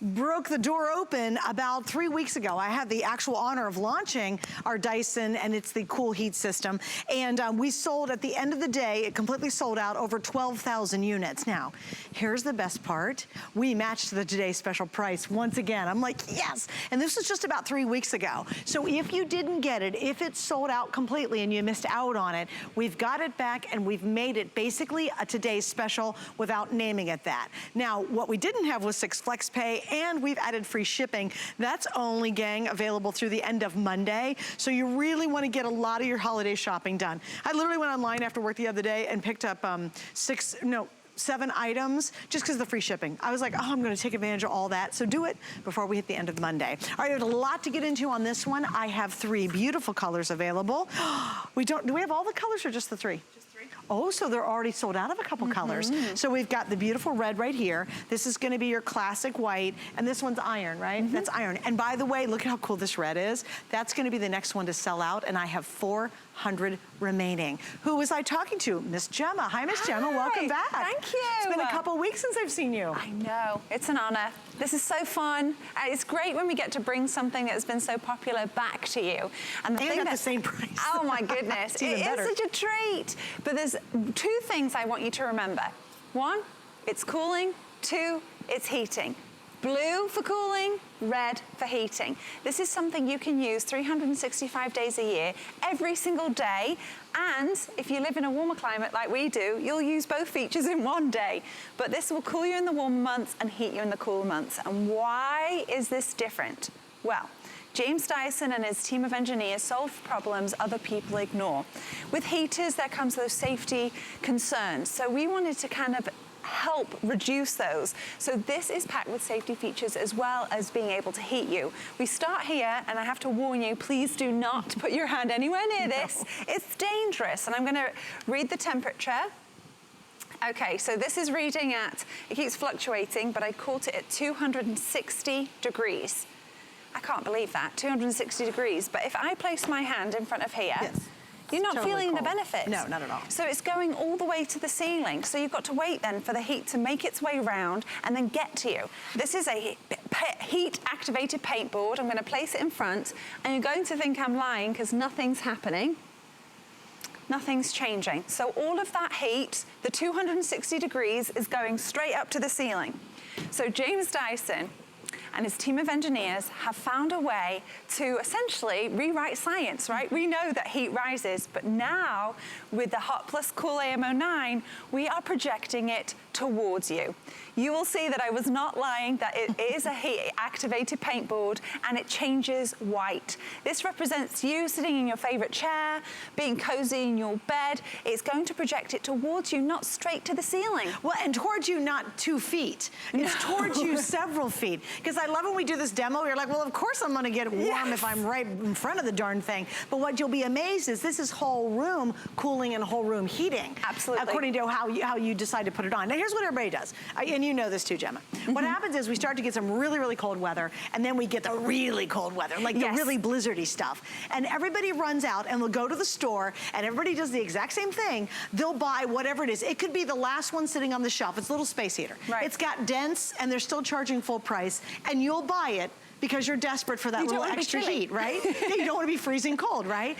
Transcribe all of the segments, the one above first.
broke the door open about 3 weeks ago. I had the actual honor of launching our Dyson, and it's the cool heat system. And we sold, at the end of the day, it completely sold out, over 12,000 units. Now, here's the best part. We matched the today's special price once again. I'm like, yes! And this was just about 3 weeks ago. So if you didn't get it, if it's sold out completely and you missed out on it, we've got it back and we've made it basically a today's special without naming it that. Now, what we didn't have was 6 flex pay, and we've added free shipping. That's only, gang, available through the end of Monday. So you really want to get a lot of your holiday shopping done. I literally went online after work the other day and picked up 7 items just because of the free shipping. I was like, oh, I'm gonna take advantage of all that. So do it before we hit the end of Monday. All right, there's a lot to get into on this one. I have 3 beautiful colors available. Do we have all the colors or just the 3? Oh, so they're already sold out of a couple colors. So we've got the beautiful red right here. This is gonna be your classic white, and this one's iron, right? That's iron. And by the way, look at how cool this red is. That's gonna be the next one to sell out, and I have 400 remaining. Who was I talking to? Miss Gemma. Hi, Miss Gemma, welcome back. Thank you. It's been a couple weeks since I've seen you. I know, it's an honor. This is so fun. It's great when we get to bring something that has been so popular back to you. And at the same price. Oh my goodness, it is such a treat. But there's 2 things I want you to remember. 1, it's cooling. 2, it's heating. Blue for cooling, red for heating. This is something you can use 365 days a year, every single day. And if you live in a warmer climate like we do, you'll use both features in one day. But this will cool you in the warmer months and heat you in the cooler months. And why is this different? Well, James Dyson and his team of engineers solve problems other people ignore. With heaters, there comes those safety concerns. So we wanted to kind of help reduce those. So this is packed with safety features as well as being able to heat you. We start here, and I have to warn you, please do not put your hand anywhere near this. It's dangerous, and I'm gonna read the temperature. Okay, so this is reading at, it keeps fluctuating, but I caught it at 260 degrees. I can't believe that, 260 degrees. But if I place my hand in front of here, you're not totally feeling cold. the benefits. No, not at all. So it's going all the way to the ceiling. So you've got to wait then for the heat to make its way around and then get to you. This is a heat-activated paintboard. I'm gonna place it in front, and you're going to think I'm lying because nothing's happening. Nothing's changing. So all of that heat, the 260 degrees, is going straight up to the ceiling. So James Dyson and his team of engineers have found a way to essentially rewrite science, right? We know that heat rises, but now with the Hot Plus Cool AM09, we are projecting it towards you. You will see that I was not lying, that it is a heat-activated paintboard, and it changes white. This represents you sitting in your favorite chair, being cozy in your bed. It's going to project it towards you, not straight to the ceiling. Well, and towards you, not 2 feet. It's towards you several feet. Because I love when we do this demo, you're like, well, of course I'm gonna get warm if I'm right in front of the darn thing. But what you'll be amazed is this is whole room cooling and whole room heating. Absolutely. According to how you decide to put it on. Now, here's what everybody does. And you know this too, Gemma. What happens is we start to get some really, really cold weather, and then we get the really cold weather, like the really blizzardy stuff. And everybody runs out and will go to the store, and everybody does the exact same thing. They'll buy whatever it is. It could be the last one sitting on the shelf. It's a little space heater. Right. It's got dents, and they're still charging full price, and you'll buy it because you're desperate for that little extra heat, right? You don't want to be freezing cold, right?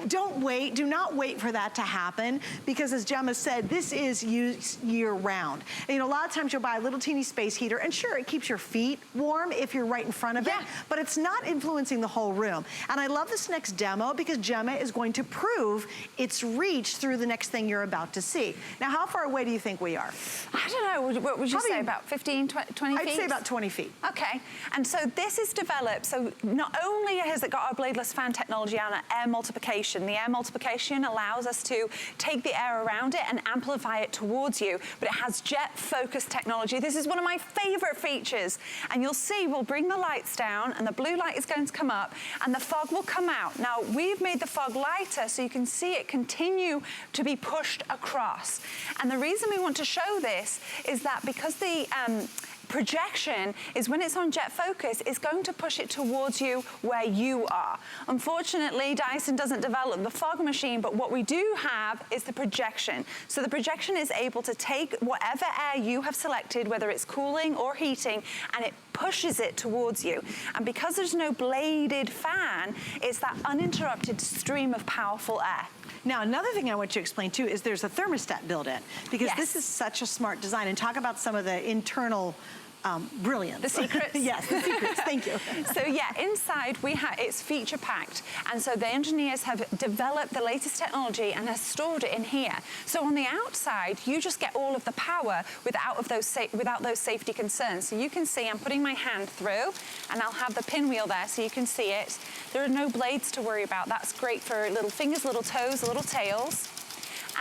Don't wait, do not wait for that to happen, because as Gemma said, this is used year round. And, you know, a lot of times you'll buy a little teeny space heater, and sure, it keeps your feet warm if you're right in front of it, but it's not influencing the whole room. And I love this next demo because Gemma is going to prove its reach through the next thing you're about to see. Now, how far away do you think we are? I don't know, what would you say, about 15, 20 feet? I'd say about 20 feet. Okay, and so this is developed, so not only has it got our Bladeless fan technology and air multiplication, the air multiplication allows us to take the air around it and amplify it towards you, but it has jet focus technology. This is one of my favorite features, and you'll see we'll bring the lights down and the blue light is going to come up and the fog will come out. Now, we've made the fog lighter so you can see it continue to be pushed across. And the reason we want to show this is that because the projection is when it's on jet focus, it's going to push it towards you where you are. Unfortunately, Dyson doesn't develop the fog machine, but what we do have is the projection. So the projection is able to take whatever air you have selected, whether it's cooling or heating, and it pushes it towards you. And because there's no bladed fan, it's that uninterrupted stream of powerful air. Now, another thing I want you to explain too is there's a thermostat built in, because this is such a smart design. And talk about some of the internal brilliance. The secrets? Yes, the secrets, thank you. So yeah, inside it's feature packed. And so the engineers have developed the latest technology and has stored it in here. So on the outside, you just get all of the power without those safety concerns. So you can see I'm putting my hand through and I'll have the pinwheel there so you can see it. There are no blades to worry about. That's great for little fingers, little toes, little tails.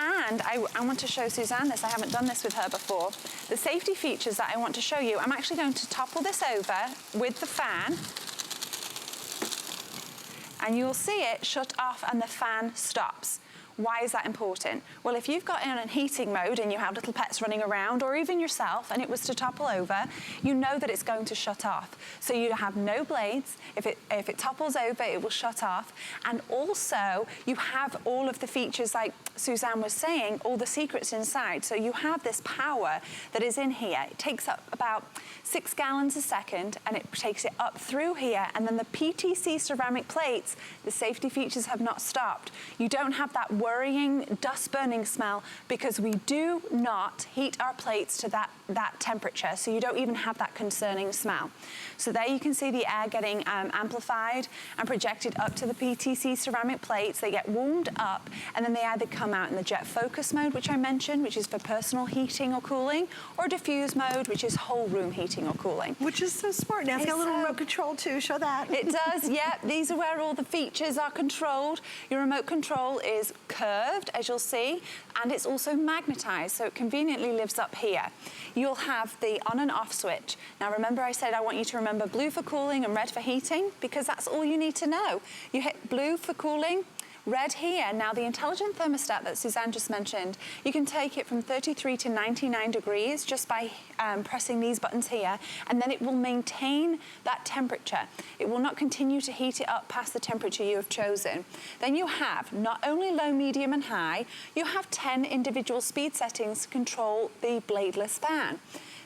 And I want to show Suzanne this. I haven't done this with her before. The safety features that I want to show you, I'm actually going to topple this over with the fan. And you'll see it shut off and the fan stops. Why is that important? Well, if you've got it in heating mode and you have little pets running around, or even yourself, and it was to topple over, you know that it's going to shut off. So you have no blades. If it topples over, it will shut off. And also, you have all of the features like Suzanne was saying, all the secrets inside. So you have this power that is in here. It takes up about 6 gallons a second, and it takes it up through here. And then the PTC ceramic plates, the safety features have not stopped. You don't have that worrying dust burning smell, because we do not heat our plates to that temperature, so you don't even have that concerning smell. So there you can see the air getting amplified and projected up to the PTC ceramic plates. They get warmed up, and then they either come out in the jet focus mode, which I mentioned, which is for personal heating or cooling, or diffuse mode, which is whole room heating or cooling. Which is so smart. Now it's got a little remote control too. Show that. It does, yeah. These are where all the features are controlled. Your remote control is curved, as you'll see, and it's also magnetized, so it conveniently lives up here. You'll have the on and off switch. Now remember, I said I want you to remember blue for cooling and red for heating, because that's all you need to know. You hit blue for cooling, red here. Now the intelligent thermostat that Suzanne just mentioned, you can take it from 33 to 99 degrees just by pressing these buttons here, and then it will maintain that temperature. It will not continue to heat it up past the temperature you have chosen. Then you have not only low, medium and high, you have 10 individual speed settings to control the bladeless fan.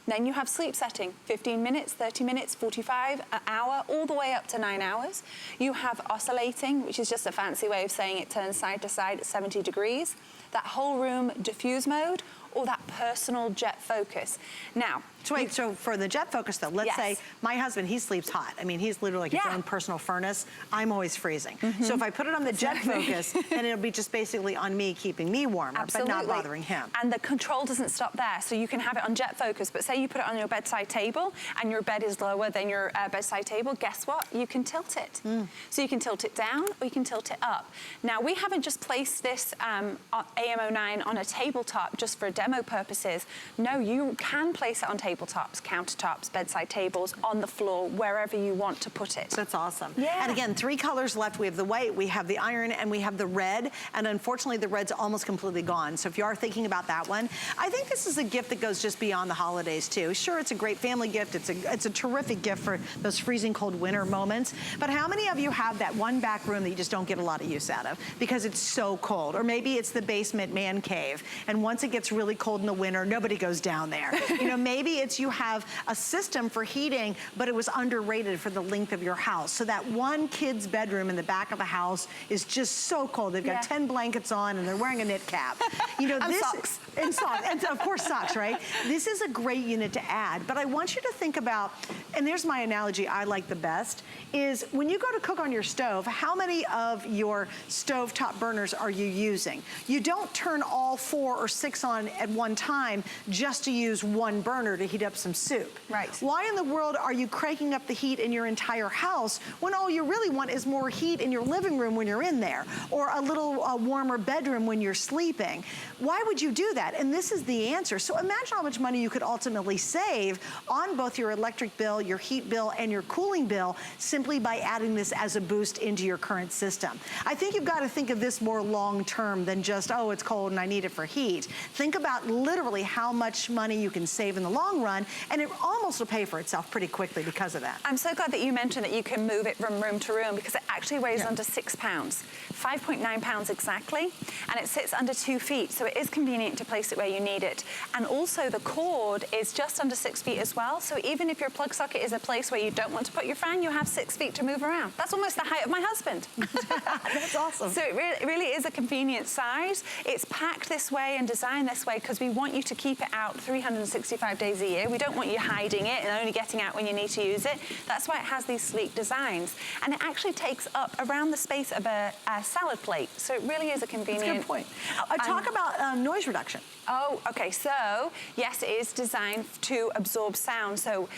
Then you have sleep setting, 15 minutes, 30 minutes, 45, an hour, all the way up to 9 hours. You have oscillating, which is just a fancy way of saying it turns side to side at 70 degrees. That whole room diffuse mode, or that personal jet focus. Now, so wait, so for the jet focus though, let's say my husband, he sleeps hot. I mean, he's literally like his own personal furnace. I'm always freezing. So if I put it on the jet focus, then it'll be just basically on me, keeping me warmer, but not bothering him. And the control doesn't stop there. So you can have it on jet focus, but say you put it on your bedside table and your bed is lower than your bedside table, guess what? You can tilt it. So you can tilt it down or you can tilt it up. Now, we haven't just placed this AM09 on a tabletop just for demo purposes. No, you can place it on tabletops, countertops, bedside tables, on the floor, wherever you want to put it. That's awesome. Yeah. And again, 3 colors left. We have the white, we have the iron, and we have the red. And unfortunately, the red's almost completely gone. So if you are thinking about that one, I think this is a gift that goes just beyond the holidays too. Sure, it's a great family gift. It's a terrific gift for those freezing cold winter moments. But how many of you have that one back room that you just don't get a lot of use out of because it's so cold? Or maybe it's the basement man cave. And once it gets really cold in the winter, nobody goes down there. You know, maybe it's you have a system for heating, but it was underrated for the length of your house. So that one kid's bedroom in the back of the house is just so cold. They've got 10 blankets on and they're wearing a knit cap. You know, and this socks. And socks, and of course socks, right? This is a great unit to add, but I want you to think about, and there's my analogy I like the best, is when you go to cook on your stove, how many of your stovetop burners are you using? You don't turn all 4 or 6 on at one time just to use one burner to heat up some soup. Right. Why in the world are you cranking up the heat in your entire house when all you really want is more heat in your living room when you're in there, or a little warmer bedroom when you're sleeping? Why would you do that? And this is the answer. So imagine how much money you could ultimately save on both your electric bill, your heat bill, and your cooling bill simply by adding this as a boost into your current system. I think you've got to think of this more long-term than just, oh, it's cold and I need it for heat. Think about literally how much money you can save in the long long run, and it almost will pay for itself pretty quickly because of that. I'm so glad that you mentioned that you can move it from room to room, because it actually weighs under 6 pounds, 5.9 pounds exactly, and it sits under 2 feet, so it is convenient to place it where you need it. And also the cord is just under 6 feet as well, so even if your plug socket is a place where you don't want to put your fan, you have 6 feet to move around. That's almost the height of my husband. That's awesome. So it really is a convenient size. It's packed this way and designed this way because we want you to keep it out 365 days a year. We don't want you hiding it and only getting out when you need to use it. That's why it has these sleek designs. And it actually takes up around the space of a salad plate. So it really is a convenient... That's a good point. Talk about noise reduction. Oh, okay. So, yes, it is designed to absorb sound. So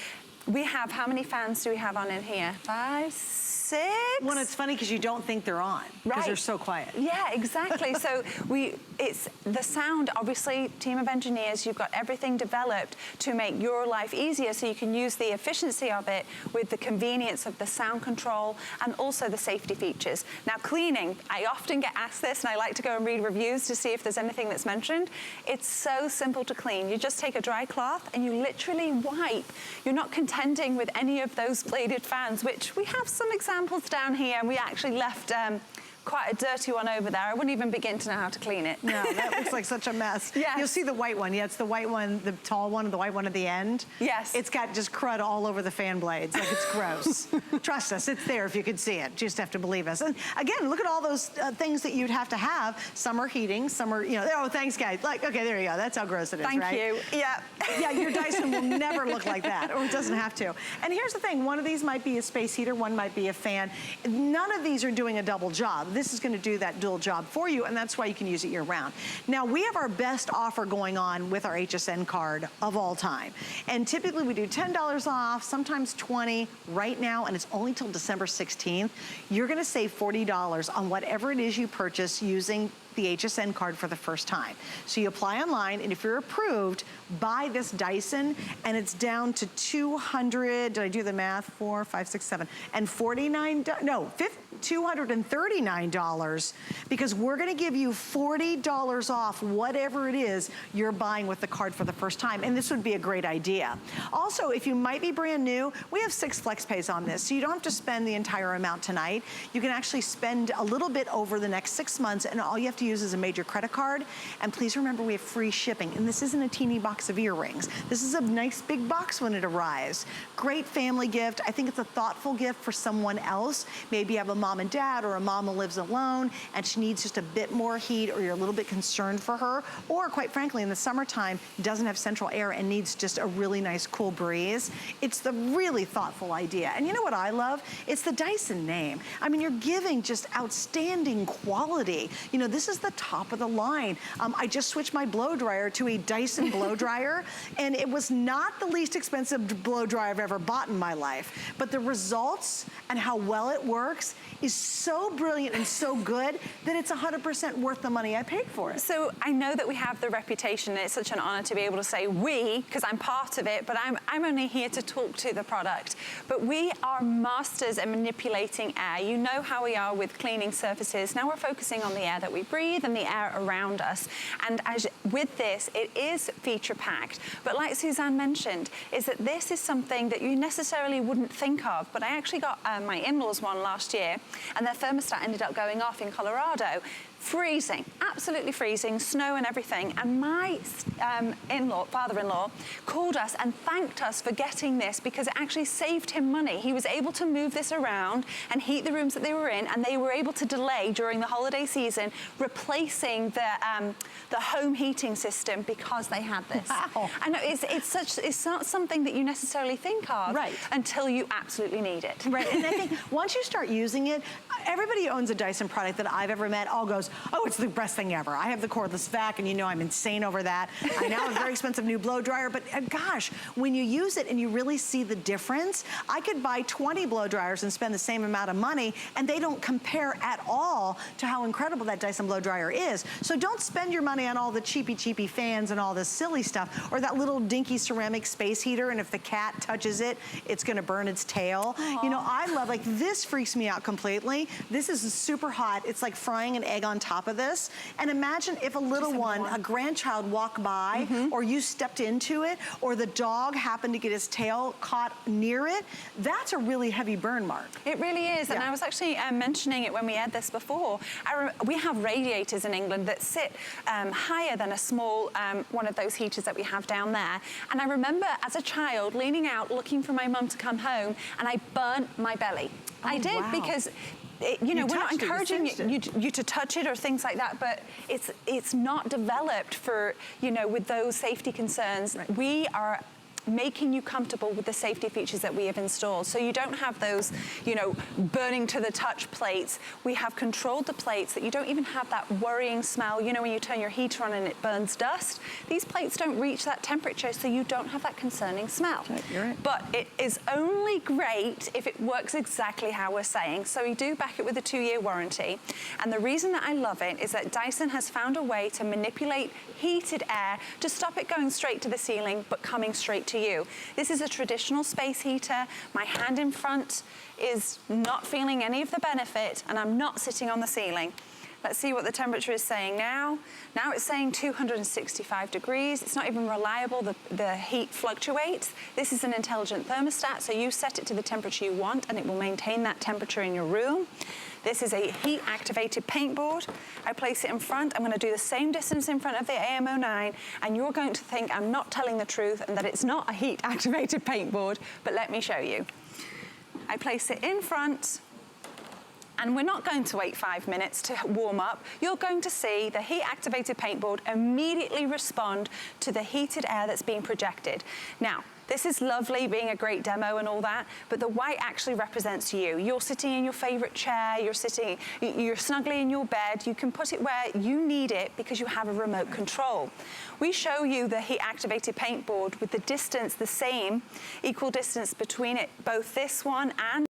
we have, how many fans do we have on in here? 5, 6? Well, it's funny because you don't think they're on because they're so quiet. Yeah, exactly. So it's the sound, obviously, team of engineers, you've got everything developed to make your life easier so you can use the efficiency of it with the convenience of the sound control and also the safety features. Now, cleaning, I often get asked this and I like to go and read reviews to see if there's anything that's mentioned. It's so simple to clean. You just take a dry cloth and you literally wipe. You're not contending with any of those bladed fans, which we have some examples down here, and we actually left quite a dirty one over there. I wouldn't even begin to know how to clean it. No, that looks like such a mess. Yes. You'll see the white one. Yeah, it's the white one, the tall one, and the white one at the end. Yes. It's got just crud all over the fan blades. Like, it's gross. Trust us, it's there if you could see it. You just have to believe us. And again, look at all those things that you'd have to have. Some are heating, some are, you know, oh, thanks, guys. Like, okay, there you go. That's how gross it is, right? Thank you. Yeah. Yeah, your Dyson will never look like that, or it doesn't have to. And here's the thing. One of these might be a space heater, one might be a fan. None of these are doing a double job. This is going to do that dual job for you, and that's why you can use it year round. Now, we have our best offer going on with our HSN card of all time. And typically we do $10 off, sometimes $20 right now, and it's only till December 16th. You're gonna save $40 on whatever it is you purchase using the HSN card for the first time. So you apply online, and if you're approved, buy this Dyson, and it's down to 200, did I do the math? 4, 5, 6, 7, and $239, because we're gonna give you $40 off whatever it is you're buying with the card for the first time, and this would be a great idea. Also, if you might be brand new, we have 6 flex pays on this, so you don't have to spend the entire amount tonight. You can actually spend a little bit over the next 6 months, and all you have to use is a major credit card. And please remember, we have free shipping, and this isn't a teeny box of earrings. This is a nice big box when it arrives. Great family gift. I think it's a thoughtful gift for someone else. Maybe you have a mom and dad, or a mom who lives alone and she needs just a bit more heat, or you're a little bit concerned for her, or quite frankly in the summertime doesn't have central air and needs just a really nice cool breeze. It's the really thoughtful idea. And you know what I love? It's the Dyson name. I mean, you're giving just outstanding quality. You know, this is the top of the line. I just switched my blow dryer to a Dyson blow dryer, and it was not the least expensive blow dryer I've ever bought in my life, but the results and how well it works is so brilliant and so good that it's 100% worth the money I paid for it. So I know that we have the reputation, and it's such an honor to be able to say we, because I'm part of it, but I'm only here to talk to the product. But we are masters at manipulating air. You know how we are with cleaning surfaces. Now we're focusing on the air that we breathe and the air around us. And with this, it is feature packed. But like Suzanne mentioned, is that this is something that you necessarily wouldn't think of. But I actually got my in-laws one last year, and their thermostat ended up going off in Colorado. Freezing, absolutely freezing, snow and everything. And my father-in-law called us and thanked us for getting this because it actually saved him money. He was able to move this around and heat the rooms that they were in, and they were able to delay during the holiday season replacing the home heating system because they had this. Wow. I know, it's not something that you necessarily think of until you absolutely need it. Right, and I think once you start using it, everybody who owns a Dyson product that I've ever met all goes, oh, it's the best thing ever. I have the cordless vac, and you know I'm insane over that. I now have a very expensive new blow dryer, but gosh, when you use it and you really see the difference, I could buy 20 blow dryers and spend the same amount of money, and they don't compare at all to how incredible that Dyson blow dryer is. So don't spend your money on all the cheapy fans and all this silly stuff, or that little dinky ceramic space heater, and if the cat touches it, it's gonna burn its tail. Aww. You know, I love, like, this freaks me out completely. This is super hot. It's like frying an egg on on top of this. And imagine if a little one, a grandchild walked by, or you stepped into it, or the dog happened to get his tail caught near it. That's a really heavy burn, Mark. It really is, and I was actually mentioning it when we had this before. We have radiators in England that sit higher than a small one of those heaters that we have down there. And I remember as a child leaning out, looking for my mum to come home, and I burnt my belly. I did, because you know, we're not encouraging you to touch it or things like that, but it's not developed for, you know, with those safety concerns. Right. We are making you comfortable with the safety features that we have installed. So you don't have those, you know, burning to the touch plates. We have controlled the plates that you don't even have that worrying smell. You know, when you turn your heater on and it burns dust, these plates don't reach that temperature, so you don't have that concerning smell. Right, you're right. But it is only great if it works exactly how we're saying. So we do back it with a 2-year warranty. And the reason that I love it is that Dyson has found a way to manipulate heated air to stop it going straight to the ceiling, but coming straight to you. This is a traditional space heater. My hand in front is not feeling any of the benefit, and I'm not sitting on the ceiling. Let's see what the temperature is saying now. Now it's saying 265 degrees. It's not even reliable. The heat fluctuates. This is an intelligent thermostat, so you set it to the temperature you want, and it will maintain that temperature in your room. This is a heat-activated paintboard. I place it in front. I'm going to do the same distance in front of the AM09, and you're going to think I'm not telling the truth and that it's not a heat-activated paintboard, but let me show you. I place it in front, and we're not going to wait 5 minutes to warm up. You're going to see the heat-activated paintboard immediately respond to the heated air that's being projected. Now, this is lovely, being a great demo and all that, but the white actually represents you. You're sitting in your favorite chair, you're snugly in your bed. You can put it where you need it because you have a remote control. We show you the heat-activated paintboard with the distance the same, equal distance between it, both this one and